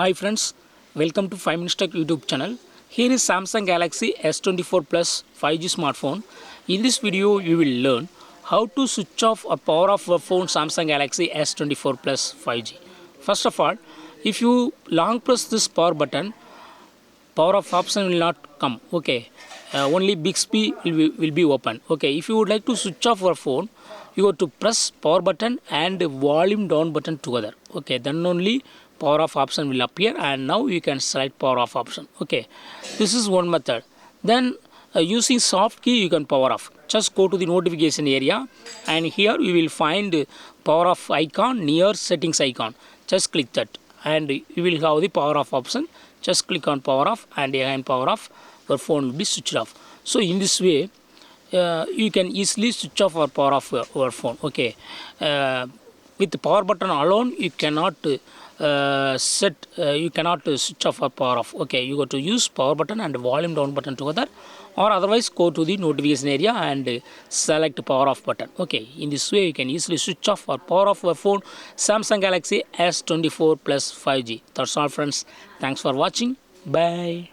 Hi friends, welcome to 5 Minutes Tech YouTube channel. Here is Samsung Galaxy S24 Plus 5G smartphone. In this video, you will learn how to switch off or power off your phone Samsung Galaxy S24 Plus 5G. First of all, if you long press this power button, power off option will not come. Okay, only Bixby will be open. Okay, if you would like to switch off your phone, you have to press power button and volume down button together. Okay, then only power off option will appear, and now you can select power off option. Okay, this is one method. Then using soft key you can power off. Just go to the notification area, and here you will find power off icon near settings icon. Just click that and you will have the power off option. Just click on power off and again power off, your phone will be switched off. So in this way you can easily switch off or power off your phone. Okay, with the power button alone you cannot switch off or power off. Okay, you got to use power button and volume down button together, or otherwise go to the notification area and select power off button. Okay, in this way you can easily switch off or power off your phone Samsung Galaxy S24 Plus 5G. That's all friends. Thanks for watching. Bye.